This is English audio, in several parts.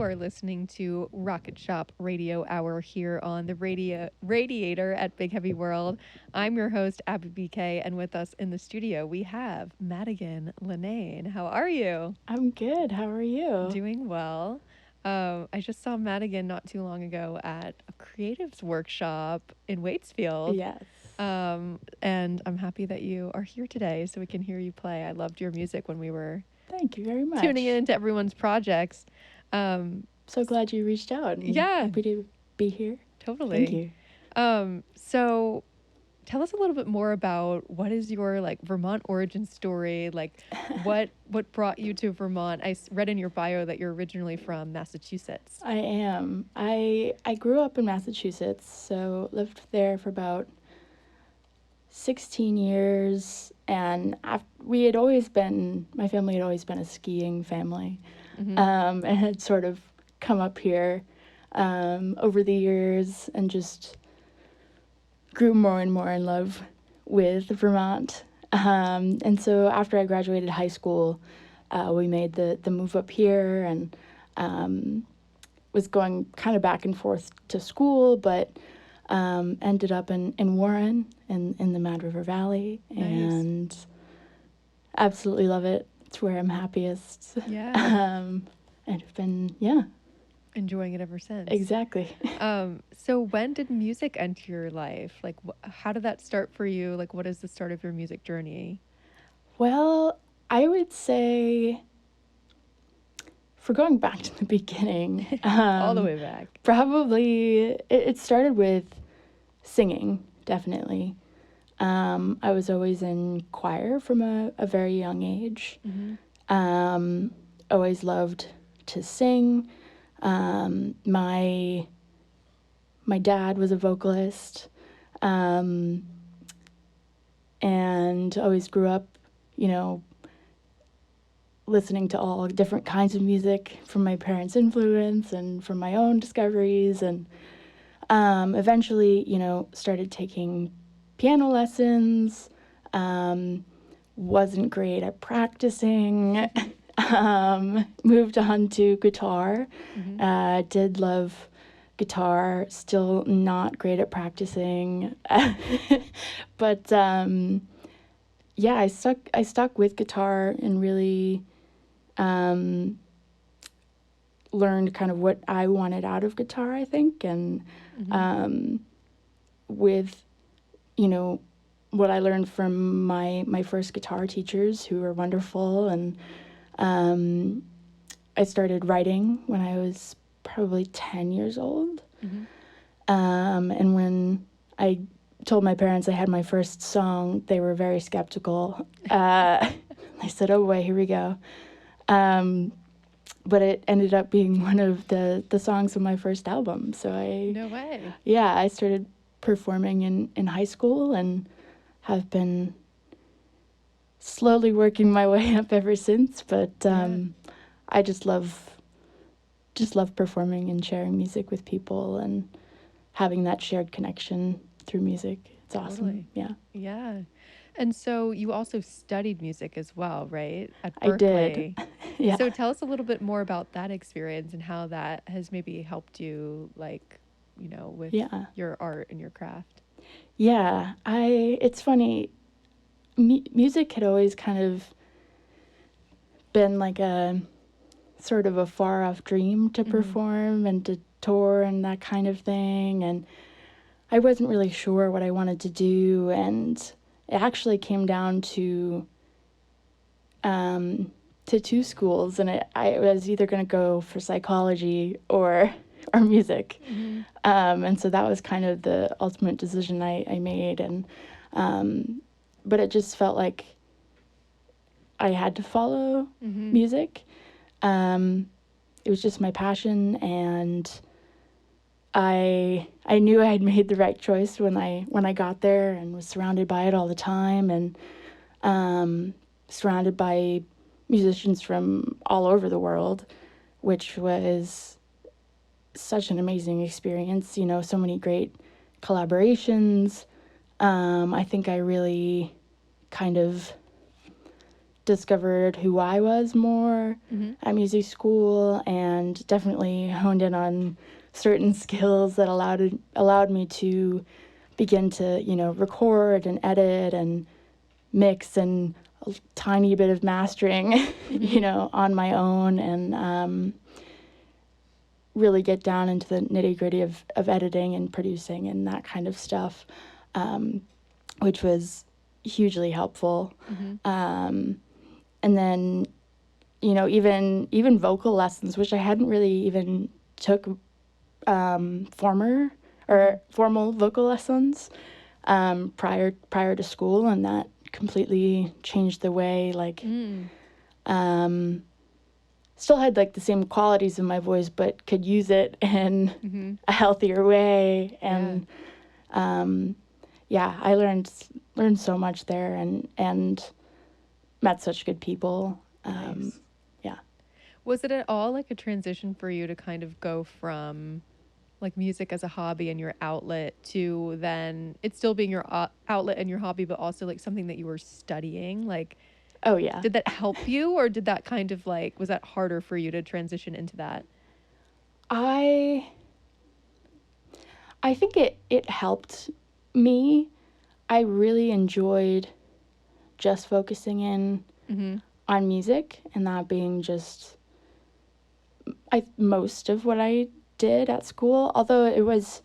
are listening to Rocket Shop Radio Hour here on the Radiator at Big Heavy World. I'm your host, Abby BK, and with us in the studio we have Madigan Linnane. How are you? I'm good. How are you? Doing well. I just saw Madigan not too long ago at a creatives workshop in Waitsfield. Yes. And I'm happy that you are here today so we can hear you play. I loved your music when we were Thank you very tuning much. into everyone's projects. Um, So glad you reached out and yeah, happy to be here. Thank totally. you. So tell us a little bit more about what is your like Vermont origin story? Like what brought you to Vermont? Read in your bio that you're originally from Massachusetts. I am. I grew up in Massachusetts, so lived there for about 16 years, and my family had always been a skiing family, and had sort of come up here over the years and just grew more and more in love with Vermont. And so after I graduated high school, we made the move up here, and was going kind of back and forth to school, but ended up in Warren in the Mad River Valley. Nice. And absolutely love it. It's where I'm happiest. Yeah. And I've been, Enjoying it ever since. exactly. So when did music enter your life? Like, how did that start for you? Like, what is the start of your music journey? Well, I would say, for going back to the beginning, All the way back. probably it started with singing, definitely. I was always in choir from a very young age. Always loved to sing. My dad was a vocalist, and always grew up, listening to all different kinds of music from my parents' influence and from my own discoveries, and eventually, started taking piano lessons. Wasn't great at practicing. Moved on to guitar. Did love guitar. Still not great at practicing. But yeah, I stuck with guitar and really learned kind of what I wanted out of guitar, I think, and with what I learned from my first guitar teachers, who were wonderful, and I started writing when I was probably 10 years old. And when I told my parents I had my first song, they were very skeptical. They said, "Oh boy, here we go." But it ended up being one of the songs of my first album. So No way. yeah, I started performing in high school and have been slowly working my way up ever since. But I just love performing and sharing music with people and having that shared connection through music. It's awesome. Totally. Yeah. Yeah. And so you also studied music as well, right? At I Berkeley. did. Yeah. So tell us a little bit more about that experience and how that has maybe helped you, like, with your art and your craft. Yeah. It's funny. Music had always kind of been like a sort of a far off dream to perform and to tour and that kind of thing. And I wasn't really sure what I wanted to do. And it actually came down to two schools, and I was either going to go for psychology or music. And so that was kind of the ultimate decision I made. And but it just felt like I had to follow music. It was just my passion, and I knew I had made the right choice when I got there and was surrounded by it all the time, and surrounded by musicians from all over the world, which was such an amazing experience. So many great collaborations. I think I really kind of discovered who I was more at music school, and definitely honed in on certain skills that allowed me to begin to, you know, record and edit and mix and a tiny bit of mastering, you know, on my own, and really get down into the nitty-gritty of editing and producing and that kind of stuff, which was hugely helpful. And then, you know, even vocal lessons, which I hadn't really even took formal vocal lessons prior to school, and that completely changed the way, like, still had like the same qualities in my voice, but could use it in a healthier way. And I learned so much there, and met such good people. Nice. Was it at all like a transition for you to kind of go from like music as a hobby and your outlet to then it still being your outlet and your hobby, but also like something that you were studying? Like, oh yeah, did that help you, or did that kind of like, was that harder for you to transition into that? I think it helped me. I really enjoyed just focusing in on music, and that being just most of what I did at school, although it was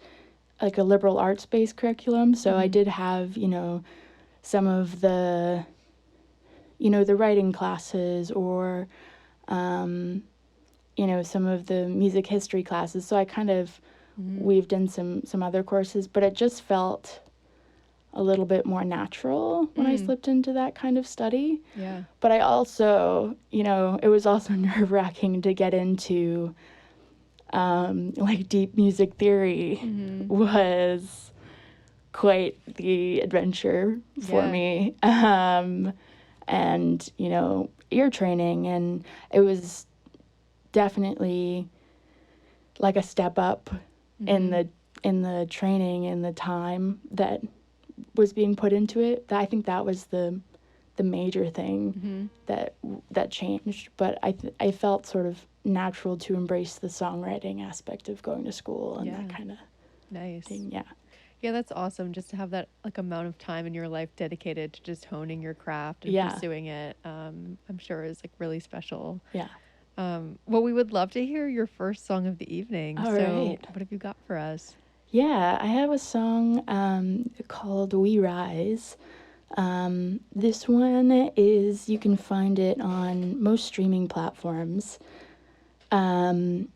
like a liberal arts-based curriculum, so I did have, you know, some of the, you know, the writing classes, or you know, some of the music history classes, so I kind of weaved in some other courses, but it just felt a little bit more natural when I slipped into that kind of study. Yeah. But I also, you know, it was also nerve-wracking to get into like deep music theory was quite the adventure for me. And, you know, ear training, and it was definitely like a step up in the training and the time that was being put into it. I think that was the major thing that changed. But I felt sort of natural to embrace the songwriting aspect of going to school and that kind of thing. Yeah, that's awesome, just to have that like amount of time in your life dedicated to just honing your craft and pursuing it. I'm sure is like really special. Well, we would love to hear your first song of the evening. All so right. What have you got for us? Yeah, I have a song called We Rise. This one is, you can find it on most streaming platforms. I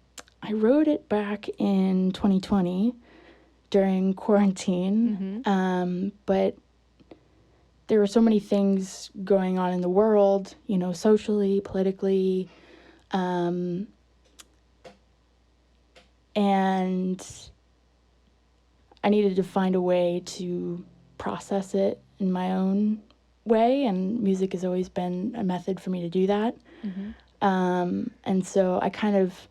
wrote it back in 2020 during quarantine, but there were so many things going on in the world, you know, socially, politically, and I needed to find a way to process it in my own way, and music has always been a method for me to do that. And so I kind of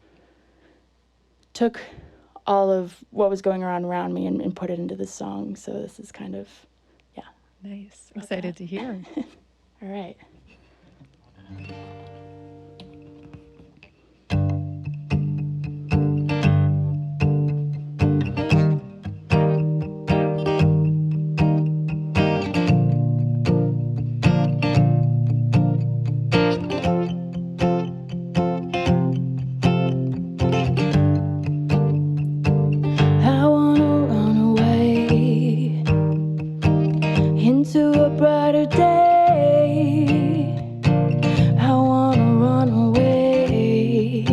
took all of what was going on around me and put it into this song. So this is kind of, Nice. Excited to hear. All right. Into a brighter day, I wanna run away.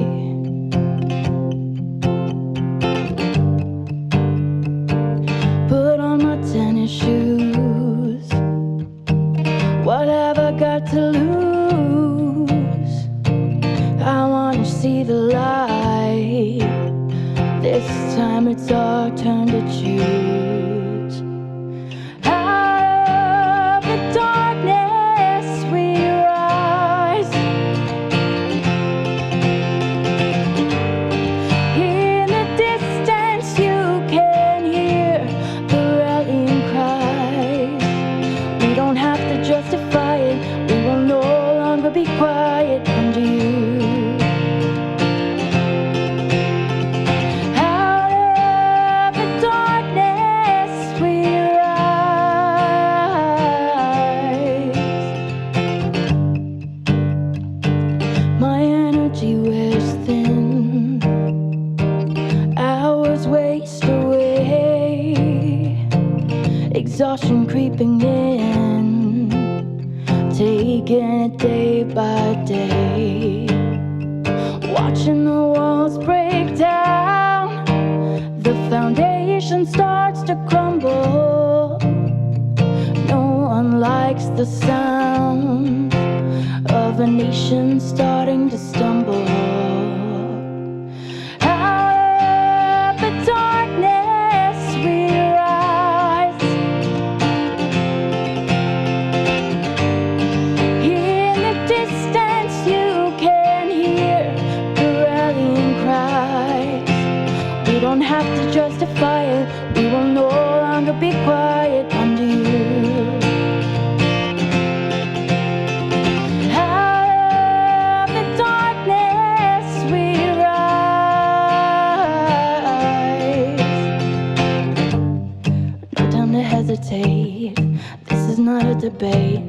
Put on my tennis shoes. What have I got to lose? I wanna see the light. This time it's our turn to choose. Justify it, we will no longer be quiet under you. Out of the darkness we rise. My energy wears thin, hours waste away, exhaustion creeping in, taking it day by day, watching the walls break down, the foundation starts to crumble. No one likes the sound of a nation starting to stumble. Out of the darkness we rise. In the distance you can hear the rallying cries. We don't have to justify it, we will no longer be quiet under you. Out of the darkness we rise. No time to hesitate, this is not a debate.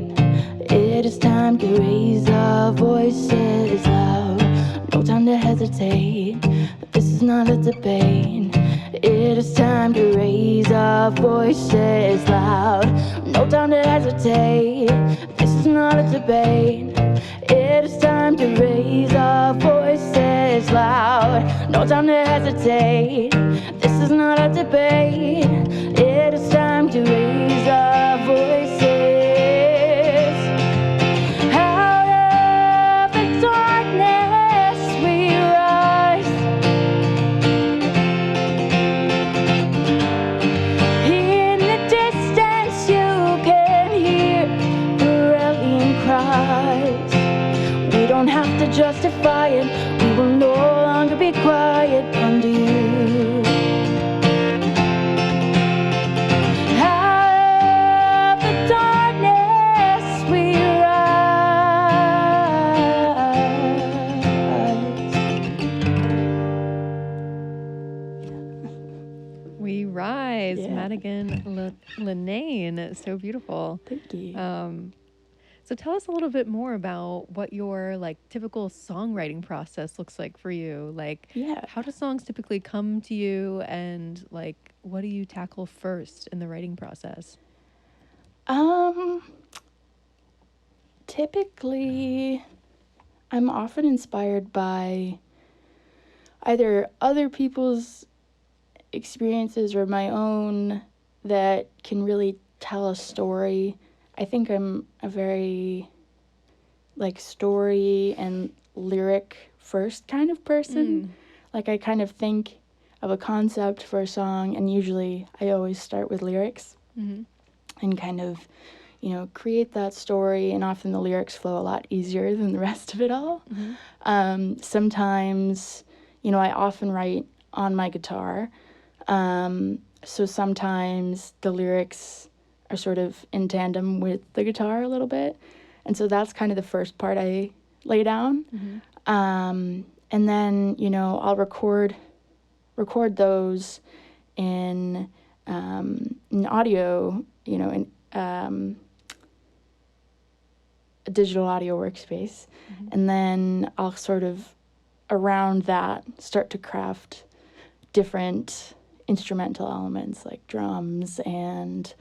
It is time to raise our voices loud. No time to hesitate, this is not a debate. It is time to raise our voices loud. No time to hesitate, this is not a debate. It is time to raise our voices loud. No time to hesitate, this is not a debate. It is time to raise our voices. Out of the darkness we rise. In the distance you can hear the rallying cries. We don't have to justify it, we will no longer be quiet under you. Out of the darkness we rise. We rise. Yeah. Madigan Linnane. So beautiful. Thank you. So tell us a little bit more about what your like typical songwriting process looks like for you. Like, Yeah. how do songs typically come to you, and like, what do you tackle first in the writing process? Typically, I'm often inspired by either other people's experiences or my own that can really tell a story. I think I'm a very like story and lyric first kind of person. Like I kind of think of a concept for a song, and usually I always start with lyrics and kind of, you know, create that story, and often the lyrics flow a lot easier than the rest of it all. Sometimes, you know, I often write on my guitar, so sometimes the lyrics are sort of in tandem with the guitar a little bit, and so that's kind of the first part I lay down. And then, you know, I'll record those in audio, you know, in a digital audio workspace, and then I'll sort of around that start to craft different instrumental elements like drums and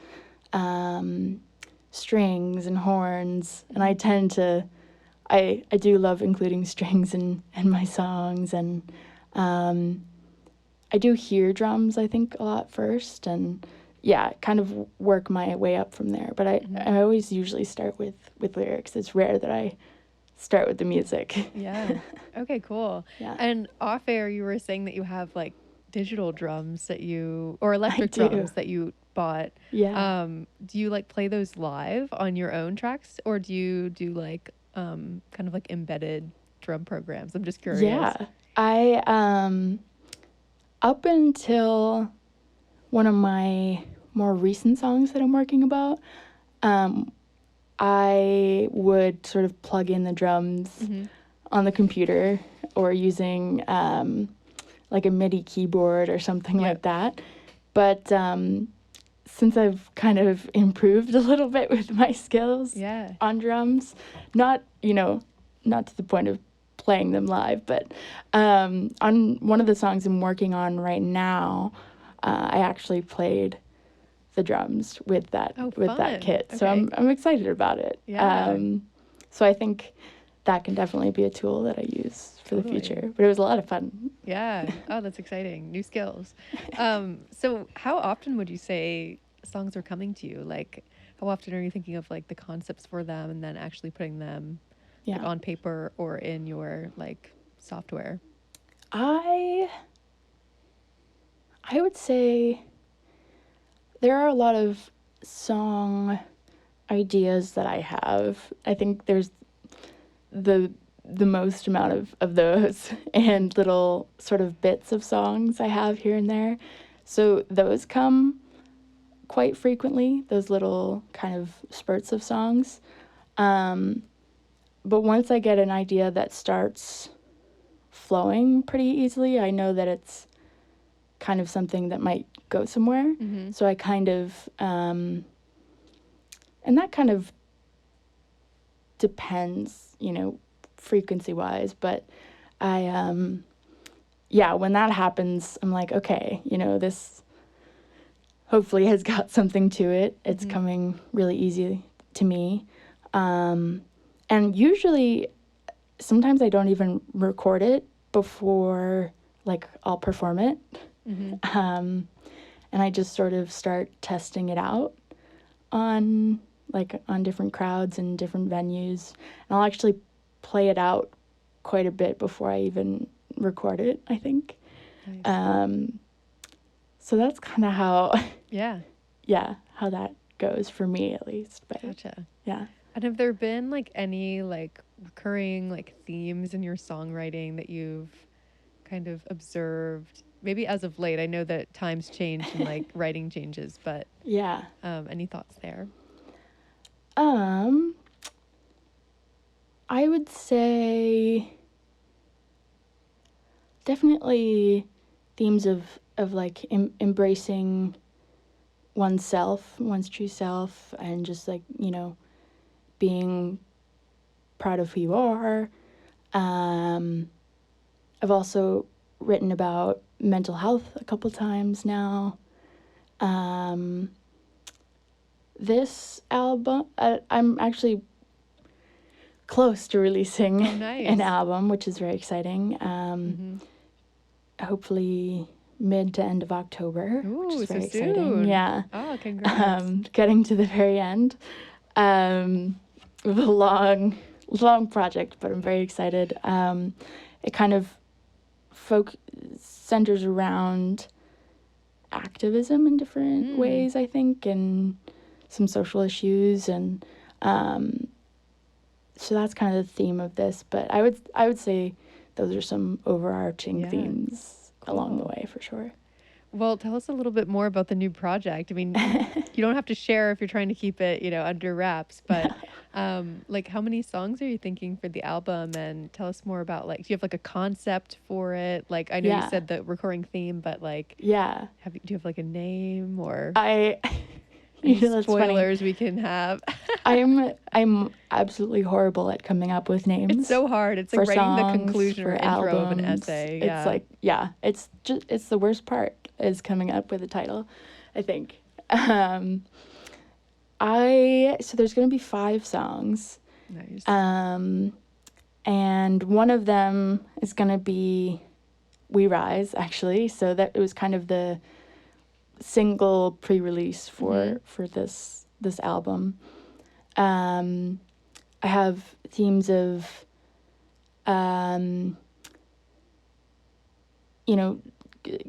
strings and horns. And I tend to, I do love including strings in my songs, and I do hear drums, I think, a lot first, and yeah, kind of work my way up from there. But I always usually start with lyrics. It's rare that I start with the music. Yeah. Okay, cool. Yeah. And off air, you were saying that you have like digital drums that you, or electric do. drums that you bought. Yeah. Do you like play those live on your own tracks, or do you do like kind of like embedded drum programs? I'm just curious. Yeah. I up until one of my more recent songs that I'm working about, I would sort of plug in the drums Mm-hmm. on the computer or using like a MIDI keyboard or something like that. But since I've kind of improved a little bit with my skills on drums, not to the point of playing them live, but on one of the songs I'm working on right now, I actually played the drums with that kit. Okay. So I'm excited about it. So I think that can definitely be a tool that I use for the future. But it was a lot of fun. Yeah. Oh, that's exciting. New skills. So how often would you say songs are coming to you? Like, how often are you thinking of like the concepts for them and then actually putting them like on paper or in your like software? I would say there are a lot of song ideas that I have. I think there's the most amount of those and little sort of bits of songs I have here and there. So those come quite frequently, those little kind of spurts of songs. But once I get an idea that starts flowing pretty easily, I know that it's kind of something that might go somewhere. Mm-hmm. So I kind of, and that kind of depends, frequency wise, but when that happens, I'm like, okay, this hopefully has got something to it. It's coming really easy to me. And usually, sometimes I don't even record it before, like, I'll perform it. And I just sort of start testing it out on different crowds and different venues. And I'll actually play it out quite a bit before I even record it, I think. Nice. So that's kind of how, how that goes for me, at least. But, gotcha. Yeah. And have there been like any like recurring like themes in your songwriting that you've kind of observed maybe as of late? I know that times change and like writing changes, but any thoughts there? I would say definitely themes of like embracing oneself, one's true self, and just like, being proud of who you are. I've also written about mental health a couple times now. This album, I'm actually close to releasing an album, which is very exciting. Hopefully mid to end of October, which is very exciting. Soon. Yeah. Oh, congrats. Getting to the very end. With a long project, but I'm very excited. It kind of centers around activism in different ways, I think, and some social issues, and so that's kind of the theme of this. But I would say those are some overarching themes along the way, for sure. Well, tell us a little bit more about the new project. I mean, you don't have to share if you're trying to keep it, under wraps, but like how many songs are you thinking for the album? And tell us more about like, do you have like a concept for it? Like, I know you said the recurring theme, but like, do you have like a name or any spoilers we can have? I'm absolutely horrible at coming up with names. It's so hard. It's like writing the conclusion or intro of an essay. It's like, it's the worst part is coming up with a title, I think. So there's going to be 5 songs. Nice. And one of them is going to be We Rise, actually. So that it was kind of the single pre-release for this album. I have themes of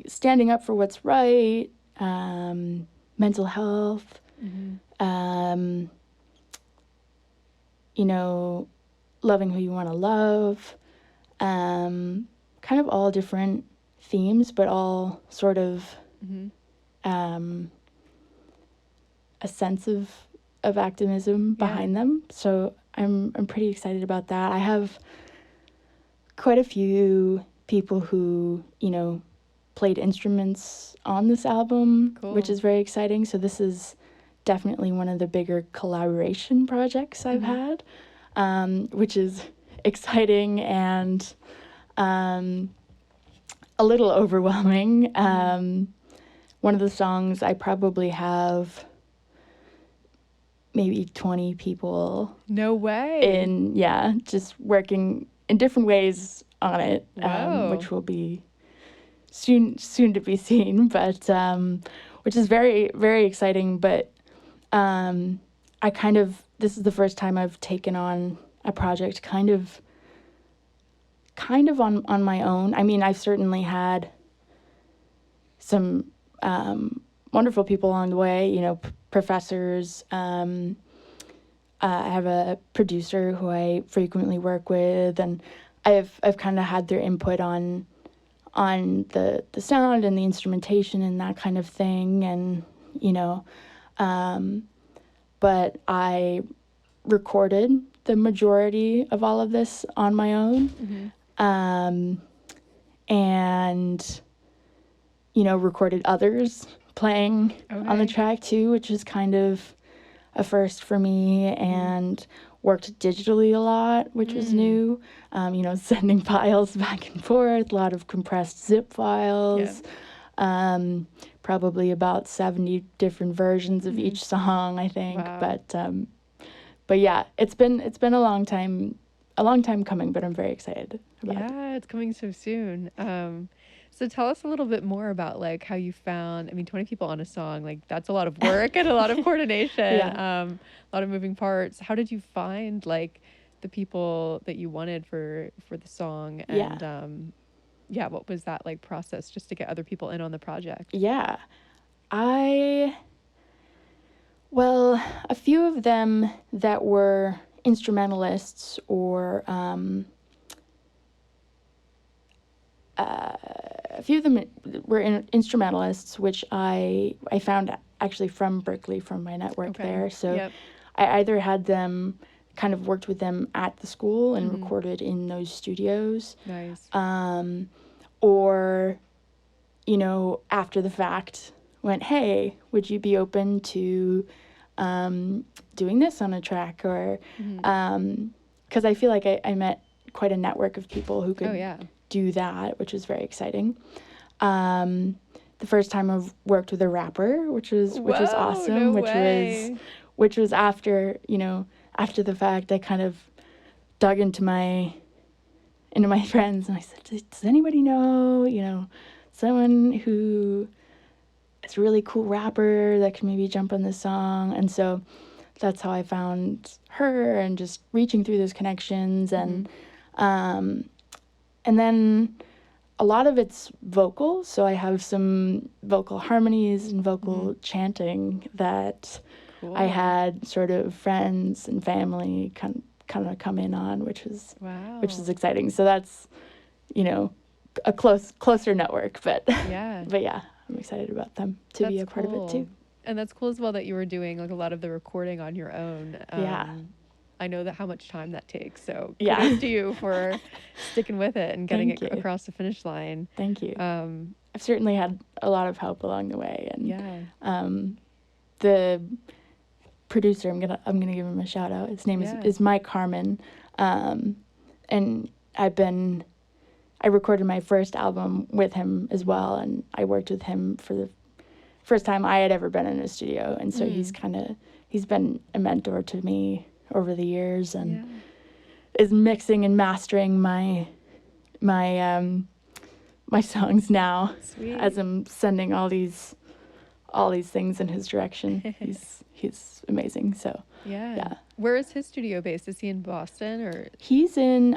standing up for what's right, mental health, loving who you want to love, kind of all different themes, but all sort of a sense of of activism Yeah. behind them. So I'm pretty excited about that. I have quite a few people who, you know, played instruments on this album, which Cool. is very exciting. So this is definitely one of the bigger collaboration projects I've had, which is exciting and a little overwhelming. One of the songs I probably have maybe 20 people No way. just working in different ways on it, Whoa. which will be soon to be seen, but which is very, very exciting. But this is the first time I've taken on a project kind of on my own. I mean, I've certainly had some wonderful people along the way, you know, professors. I have a producer who I frequently work with, and I've kind of had their input on the sound and the instrumentation and that kind of thing, and you know, but I recorded the majority of all of this on my own, and you know, recorded others playing on the track too, which is kind of a first for me, and worked digitally a lot, which was new. You know, sending files back and forth, a lot of compressed zip files, probably about 70 different versions of each song, I think. Wow. But yeah, it's been a long time coming, but I'm very excited about it. Yeah, it's coming so soon. So tell us a little bit more about like how you found, I mean, 20 people on a song, like that's a lot of work and a lot of coordination, a lot of moving parts. How did you find like the people that you wanted for the song? And what was that like process just to get other people in on the project? Yeah. Well, a few of them that were instrumentalists or a few of them were instrumentalists, which I found actually from Berkeley, from my network there. So I either had them kind of worked with them at the school and recorded in those studios. Nice. Or, you know, after the fact went, hey, would you be open to doing this on a track? Or, because I feel like I met quite a network of people who could do that, which was very exciting. The first time I've worked with a rapper, which was awesome, which was after, you know, after the fact, I kind of dug into my friends and I said, does anybody know, you know, someone who is a really cool rapper that can maybe jump on this song? And so that's how I found her, and just reaching through those connections, and then a lot of it's vocal, so I have some vocal harmonies and vocal chanting that I had sort of friends and family kind of come in on, which is exciting. So that's, you know, a closer network, but yeah, I'm excited about them to be a part of it too. And that's cool as well that you were doing like a lot of the recording on your own. I know that how much time that takes. So kudos to you for sticking with it and getting it across the finish line. Thank you. I've certainly had a lot of help along the way, and the producer, I'm gonna give him a shout out. His name is Mike Harmon, and I recorded my first album with him as well, and I worked with him for the first time I had ever been in a studio, and so he's been a mentor to me over the years, and is mixing and mastering my songs now. Sweet. As I'm sending all these things in his direction. He's amazing. So yeah. Where is his studio based? Is he in Boston or? He's in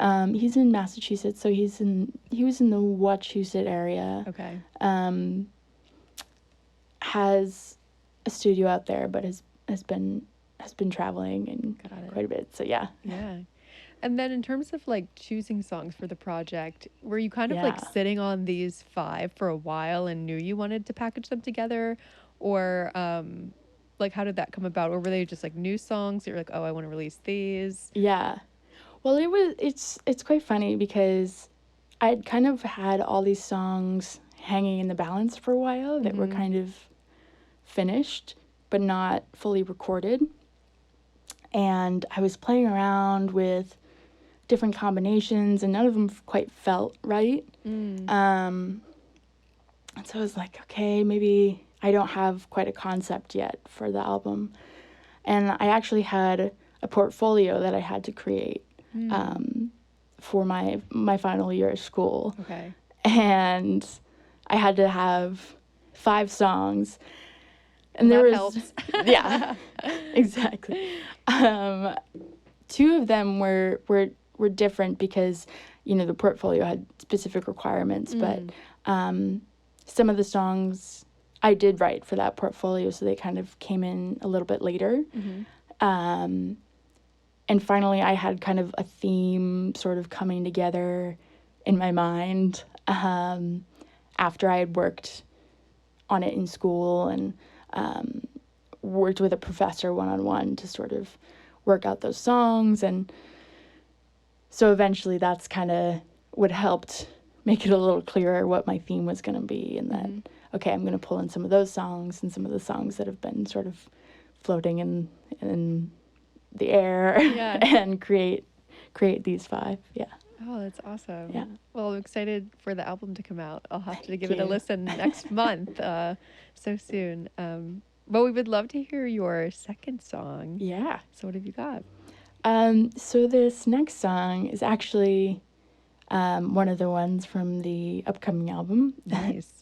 Massachusetts. So he was in the Wachusett area. Okay. Has a studio out there, but has been traveling and quite a bit. So yeah. Yeah. And then in terms of like choosing songs for the project, were you kind of like sitting on these 5 for a while and knew you wanted to package them together, or like, how did that come about? Or were they just like new songs that you're like, oh, I want to release these? Yeah. Well, it's quite funny because I'd kind of had all these songs hanging in the balance for a while that were kind of finished but not fully recorded. And I was playing around with different combinations and none of them quite felt right. And so I was like, okay, maybe I don't have quite a concept yet for the album. And I actually had a portfolio that I had to create for my final year of school. Okay. And I had to have 5 songs. And Well, there that was helps. yeah, exactly. 2 of them were different because, you know, the portfolio had specific requirements, but some of the songs I did write for that portfolio, so they kind of came in a little bit later. And finally, I had kind of a theme sort of coming together in my mind after I had worked on it in school and worked with a professor one-on-one to sort of work out those songs. And so eventually that's kind of what helped make it a little clearer what my theme was going to be. And then, okay, I'm going to pull in some of those songs and some of the songs that have been sort of floating in the air and create these 5. Yeah. Oh, that's awesome. Yeah. Well, I'm excited for the album to come out. I'll have to give Thank it a you. listen next month, so soon. But we would love to hear your second song. Yeah. So what have you got? So this next song is actually one of the ones from the upcoming album. Nice.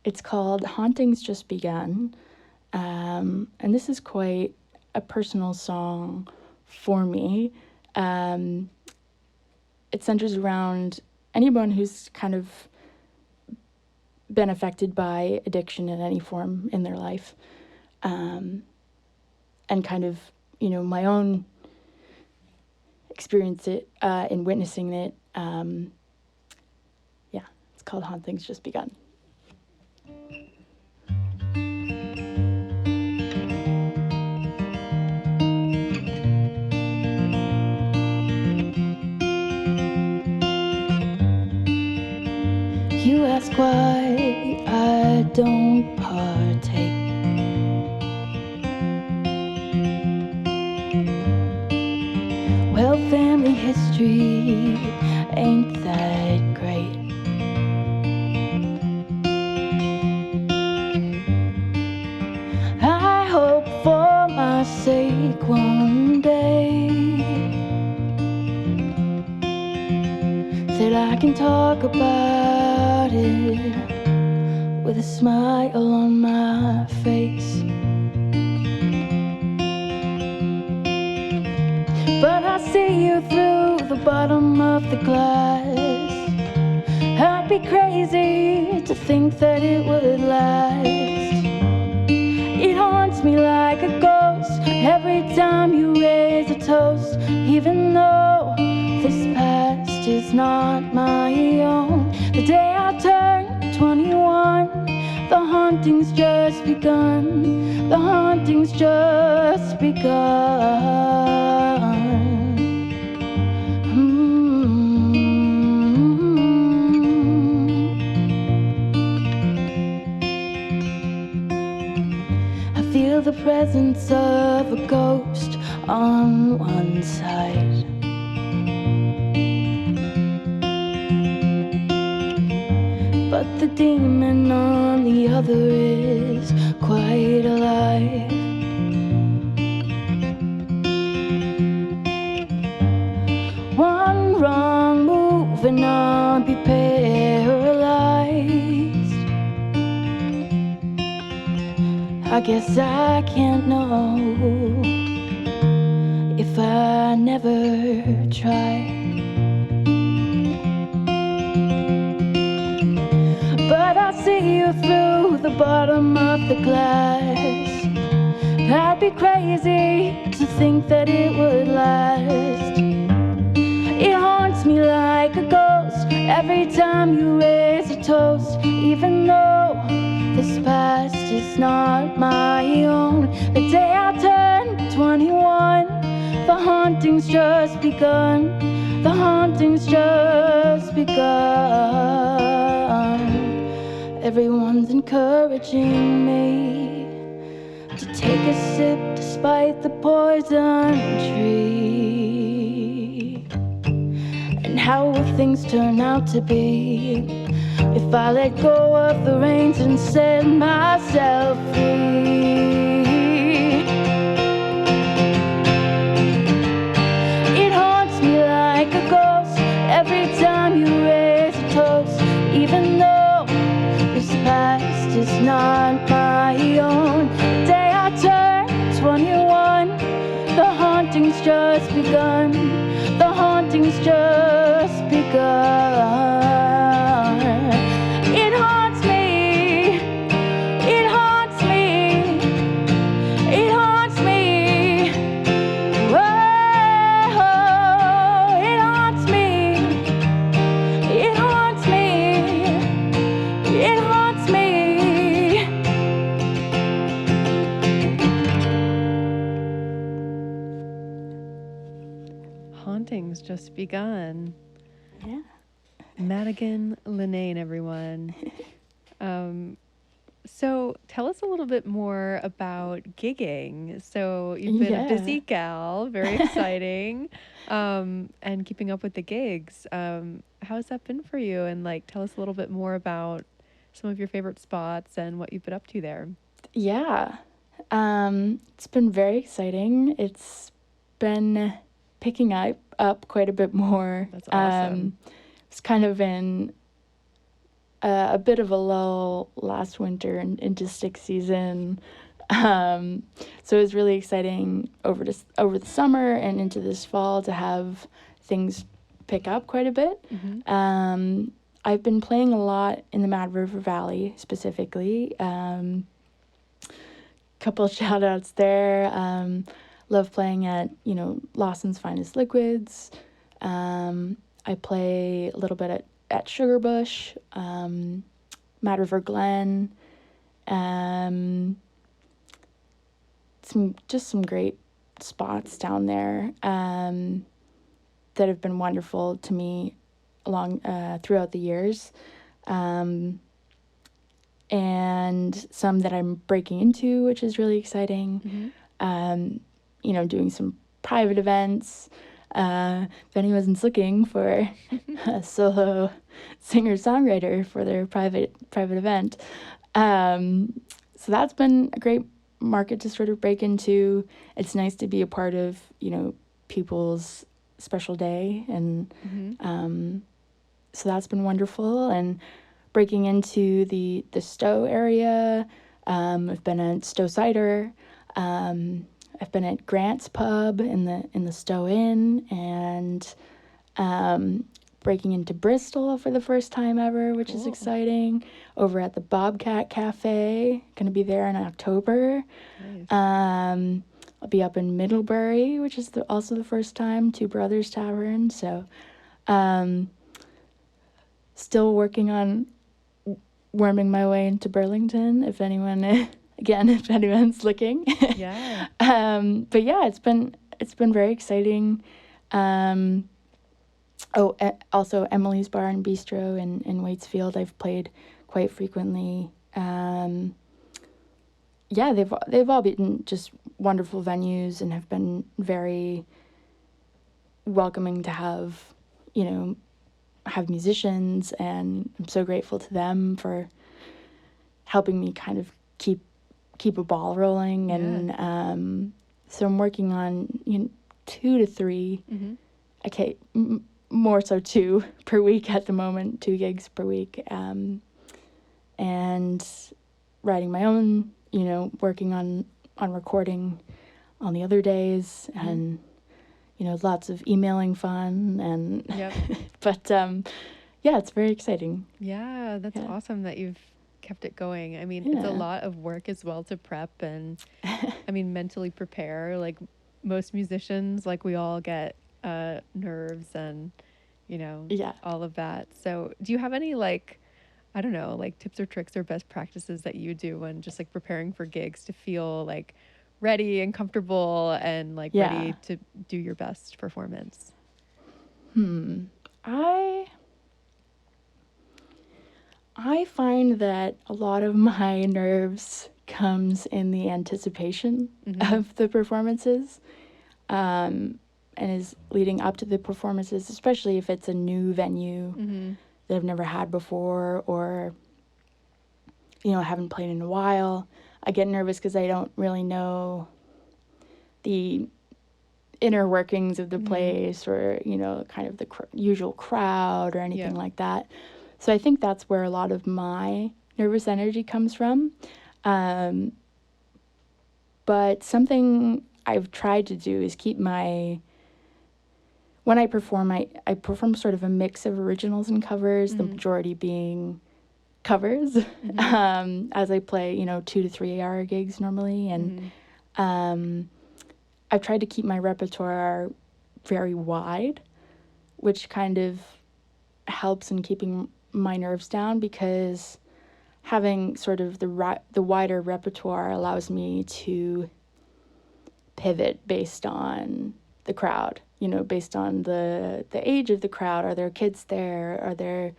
It's called Hauntings Just Begun. And this is quite a personal song for me. It centers around anyone who's kind of been affected by addiction in any form in their life. And kind of, you know, my own experience it in witnessing it. Yeah, it's called Hauntings Just Begun. You ask why I don't partake. Well, family history ain't that great. I hope for my sake one day that I can talk about it with a smile on my face. But I see you through the bottom of the glass. I'd be crazy to think that it would last. It haunts me like a ghost every time you raise a toast, even though this past is not my own. The day I turned 21, the haunting's just begun. The haunting's just begun. I feel the presence of a ghost on one side. But the demon on the other is quite alive. One wrong move and I'll be paralyzed. I guess I can't know if I never try. But I see you through the bottom of the glass. I'd be crazy to think that it would last. It haunts me like a ghost every time you raise a toast, even though this past is just not my own. The day I turned 21, the haunting's just begun. The haunting's just begun. Everyone's encouraging me to take a sip despite the poison tree. And how will things turn out to be if I let go of the reins and set myself free? It haunts me like a ghost every time you raise a toast, even though this past is not my own. The day I turned 21, the haunting's just begun. The haunting's just begun. It haunts me. It haunts me. It haunts me. Whoa, it haunts me. It haunts me. It haunts me. Haunting's just begun. Yeah. Madigan Linnane, everyone. So tell us a little bit more about gigging. So you've been a busy gal, very exciting, and keeping up with the gigs. How's that been for you? And like, tell us a little bit more about some of your favorite spots and what you've been up to there. Yeah. It's been very exciting. It's been picking up quite a bit more. That's awesome. It's kind of in a bit of a lull last winter and into stick season. So it was really exciting over the summer and into this fall to have things pick up quite a bit. Mm-hmm. I've been playing a lot in the Mad River Valley specifically. Couple shout outs there. Love playing at, Lawson's Finest Liquids. I play a little bit at Sugarbush, Mad River Glen. Some great spots down there that have been wonderful to me throughout the years. And some that I'm breaking into, which is really exciting. Mm-hmm. Doing some private events. If anyone's looking for a solo singer-songwriter for their private event. So that's been a great market to sort of break into. It's nice to be a part of, people's special day. And Mm-hmm. So that's been wonderful. And breaking into the Stowe area. I've been at Stowe Cider. I've been at Grant's Pub in the Stowe Inn, and breaking into Bristol for the first time ever, which is exciting. Over at the Bobcat Cafe, gonna be there in October. Nice. I'll be up in Middlebury, which is also the first time, Two Brothers Tavern. So, still working on worming my way into Burlington, if anyone's looking. Yeah. But yeah, it's been very exciting. Also Emily's Bar and Bistro in Waitsfield, I've played quite frequently. Yeah, they've all been just wonderful venues and have been very welcoming to have musicians, and I'm so grateful to them for helping me kind of keep a ball rolling. And so I'm working on 2 to 3, okay, more so 2 per week at the moment, 2 gigs per week, and writing my own, working on recording on the other days, and lots of emailing fun, and but yeah, it's very exciting. Yeah, that's awesome that you've kept it going. I mean, it's a lot of work as well to prep and mentally prepare. Like most musicians, like we all get nerves and all of that. So do you have any like I don't know, like tips or tricks or best practices that you do when just like preparing for gigs to feel like ready and comfortable and like Yeah. ready to do your best performance? I find that a lot of my nerves comes in the anticipation of the performances, and is leading up to the performances, especially if it's a new venue that I've never had before, or haven't played in a while. I get nervous because I don't really know the inner workings of the place, or kind of the usual crowd or anything like that. So I think that's where a lot of my nervous energy comes from. But something I've tried to do is keep when I perform, I perform sort of a mix of originals and covers, the majority being covers, as I play, 2 to 3 hour gigs normally. And I've tried to keep my repertoire very wide, which kind of helps in keeping my nerves down, because having sort of the wider repertoire allows me to pivot based on the crowd, based on the age of the crowd. Are there kids there? Are there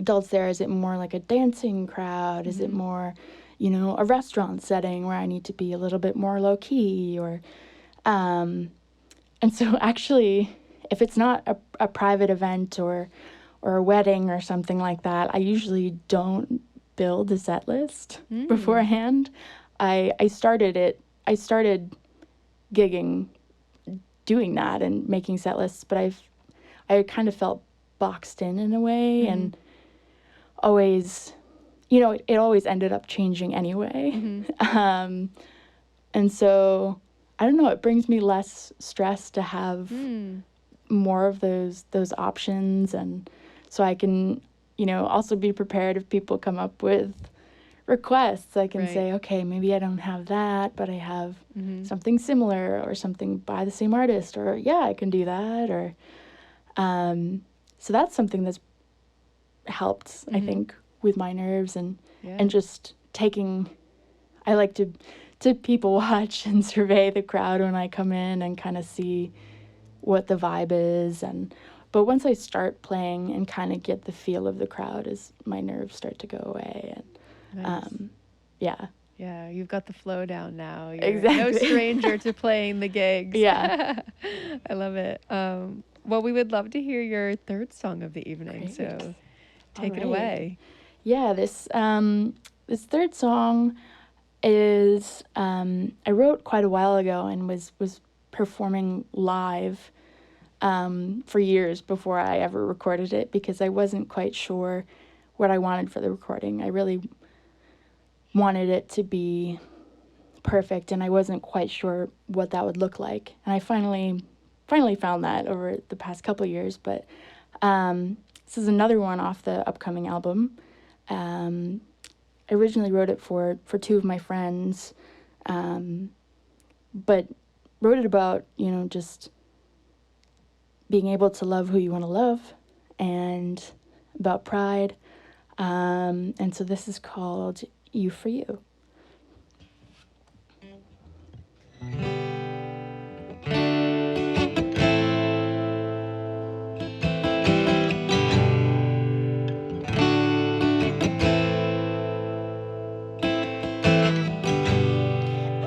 adults there? Is it more like a dancing crowd? Is it more, a restaurant setting where I need to be a little bit more low key? Or and so actually, if it's not a private event or a wedding or something like that, I usually don't build a set list beforehand. I started gigging doing that and making set lists, but I kind of felt boxed in a way, and always, it always ended up changing anyway. And so I don't know, it brings me less stress to have more of those options, and so I can, also be prepared if people come up with requests. I can say, okay, maybe I don't have that, but I have something similar or something by the same artist, or I can do that. Or so that's something that's helped, I think, with my nerves, and just taking, I like to people watch and survey the crowd when I come in and kind of see what the vibe is. But once I start playing and kind of get the feel of the crowd, as my nerves start to go away. And nice. Yeah, you've got the flow down now. You're exactly. no stranger to playing the gigs. Yeah. I love it. Well, we would love to hear your third song of the evening. Great. So take it away. Yeah, this third song is I wrote quite a while ago and was performing live for years before I ever recorded it, because I wasn't quite sure what I wanted for the recording. I really wanted it to be perfect, and I wasn't quite sure what that would look like. And I finally found that over the past couple of years. But this is another one off the upcoming album. I originally wrote it for two of my friends, but wrote it about, just being able to love who you want to love, and about pride. And so this is called You for You.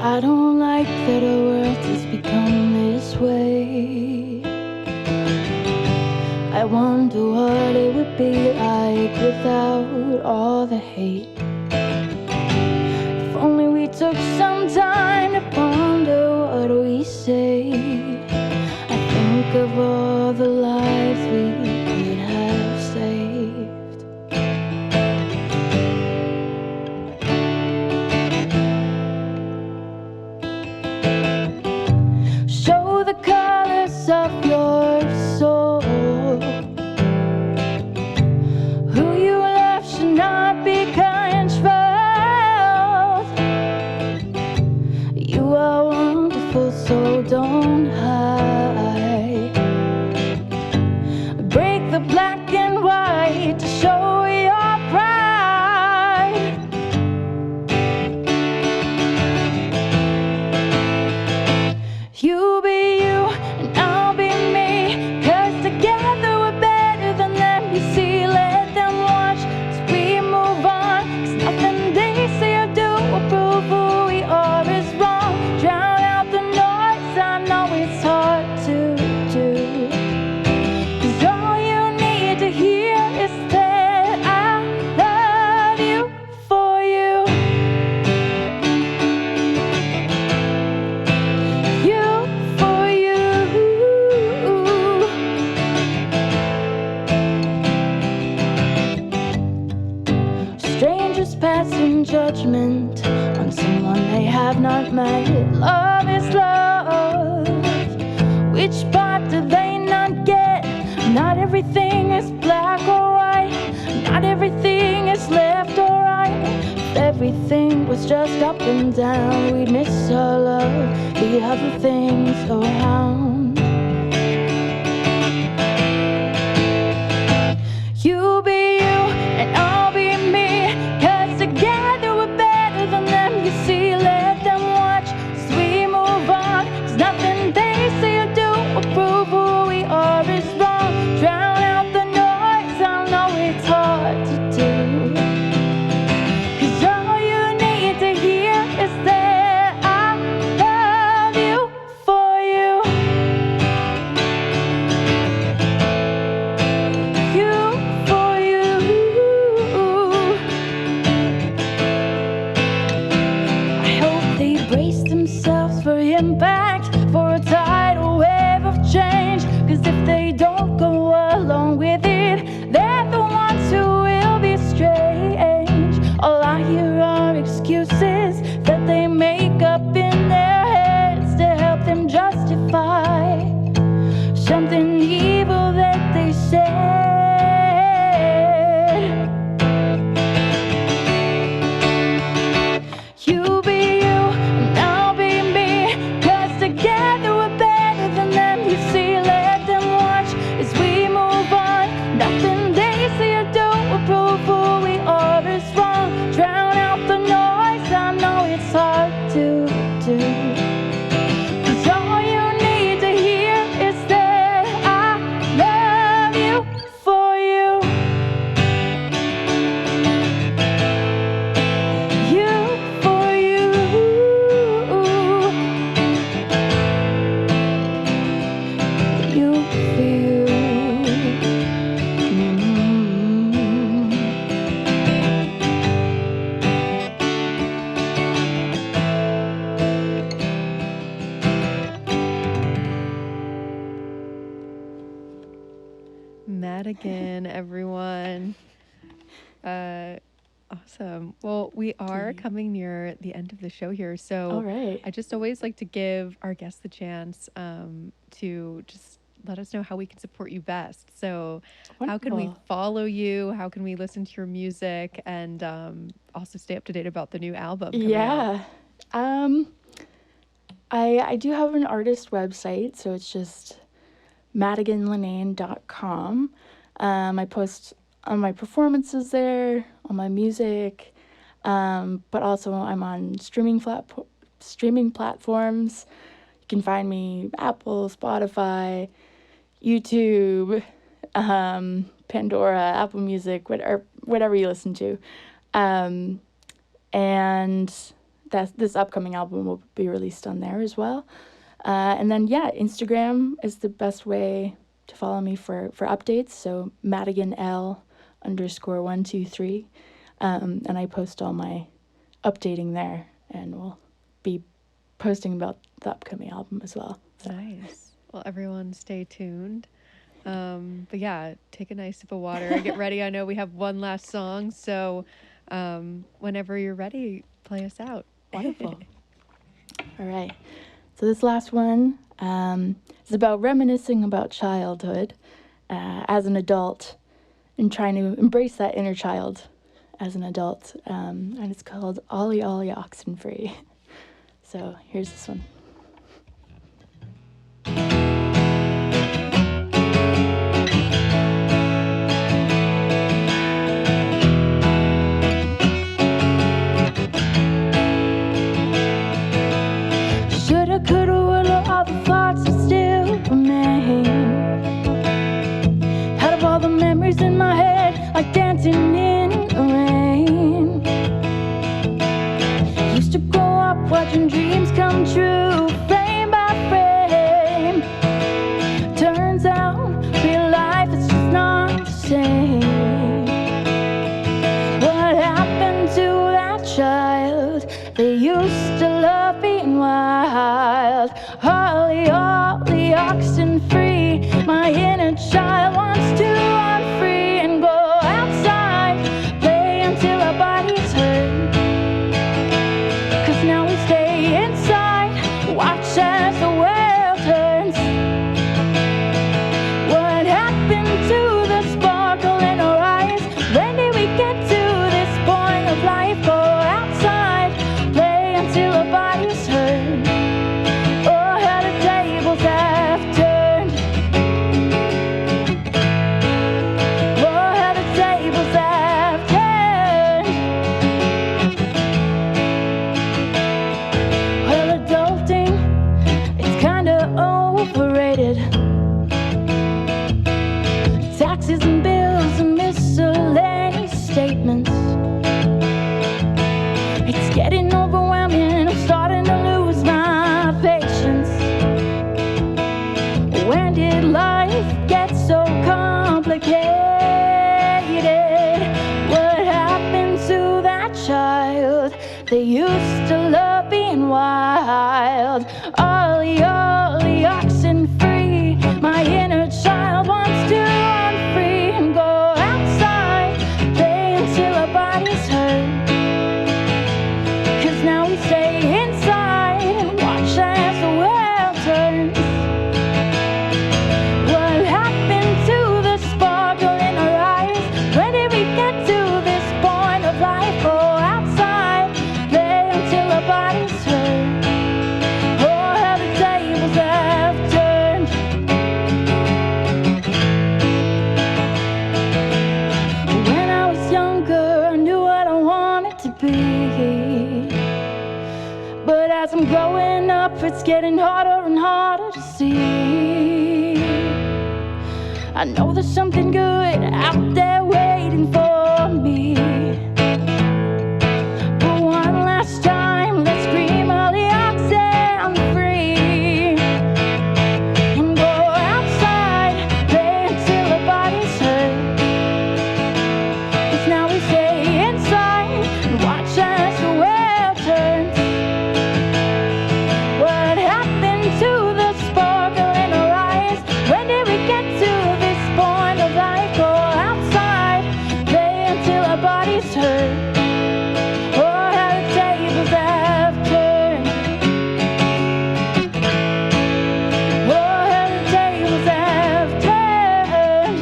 I don't like that our world has become this way. I wonder what it would be like without all the hate. If only we took some time to ponder what we say. I think of all the lives we could have saved. Show the colors of your soul. Who you love should not be controlled. You are wonderful, so don't hide. Break the black and white to it's hard to do. 'Cause all you need to hear is that I love you for you. You for you. Strangers passing judgment on someone they have not met. Love is love. Which part do they not get? Not everything is black or white. Not everything is left or right. If everything was just up and down, we'd miss all of the other things around. You be you and I'll be me, 'cause together we're better than them. You see, let them watch as we move on, 'cause nothing they say or do will prove who we are is wrong. Drown out the noise, I know it's hard to do. 'Cause all you need to hear is that I love you for you. You for you. I hope they brace themselves for impact, for a tidal wave of change. 'Cause if they don't go along with it, they're the ones who will be strange. All I hear are excuses that they make up in their heads to help them justify something evil that they said. You be you and I'll be me, 'cause together we're better than them. You see, let them watch as we move on. Nothing they say or do will prove who we are is wrong. Drown out the noise, I know it's hard to do. 'Cause all you need to hear is that I love you for you. You for you. You for you. Madigan, everyone. Awesome. Well, we are coming near the end of the show here, so All right. I just always like to give our guests the chance to just let us know how we can support you best. So, how can we Wonderful. follow you? How can we listen to your music and also stay up to date about the new album coming out? Yeah. I do have an artist website, so it's just madiganlinnane.com. I post on my performances there, on my music, but also I'm on streaming platforms. You can find me Apple, Spotify, YouTube, Pandora, Apple Music, whatever you listen to. And this upcoming album will be released on there as well. And then, yeah, Instagram is the best way to follow me for updates. So MadiganL_123. And I post all my updating there, and we'll be posting about the upcoming album as well. So. Nice. Well, everyone stay tuned. But yeah, take a nice sip of water and get ready. I know we have one last song, so whenever you're ready, play us out. Wonderful. All right. So this last one is about reminiscing about childhood as an adult and trying to embrace that inner child as an adult. And it's called Ollie Ollie Oxenfree. So here's this one. Shoulda, coulda, woulda, all the thoughts that still remain. Out of all the memories in my head, like dancing in the rain. Used to grow up watching dreams come true. What happened to that child? They used to love being wild. Ollie, ollie, oxen free. My inner child wants to run free and go outside, play until our bodies hurt. 'Cause now we stay inside and watch as the world turns. What happened to the sparkle in our eyes? When did we get to this point of life? Go outside, play until our bodies hurt. Oh, how the tables have turned. When I was younger, I knew what I wanted to be. But as I'm growing up, it's getting harder and harder to see. I know there's something good out there waiting for me. But one last time, let's scream all the oxen free. And go outside, play until our bodies hurt. 'Cause now we stay inside and watch as the world turns. What happened to the sparkle in our eyes? When did we get to this point of life? Go outside, play until our bodies hurt. Oh, how the tables have turned. Oh, how the tables have turned.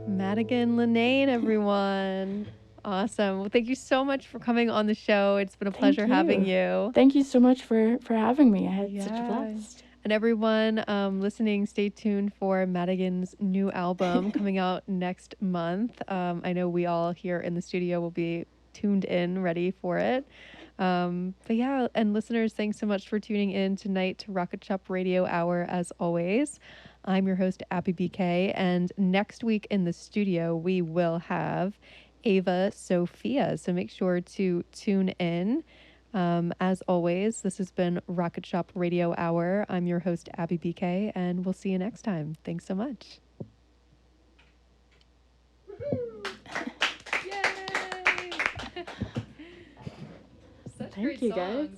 Madigan Linnane, everyone. Awesome. Well, thank you so much for coming on the show. It's been a pleasure having you. Thank you so much for having me. I had such a Yeah. blast. And everyone listening, stay tuned for Madigan's new album coming out next month. I know we all here in the studio will be tuned in, ready for it. But yeah, and listeners, thanks so much for tuning in tonight to Rocket Shop Radio Hour as always. I'm your host, Abby BK, and next week in the studio, we will have Ava Sophia. So make sure to tune in. As always, this has been Rocket Shop Radio Hour. I'm your host, Abby BK, and we'll see you next time. Thanks so much. Yay! Such Thank you, guys.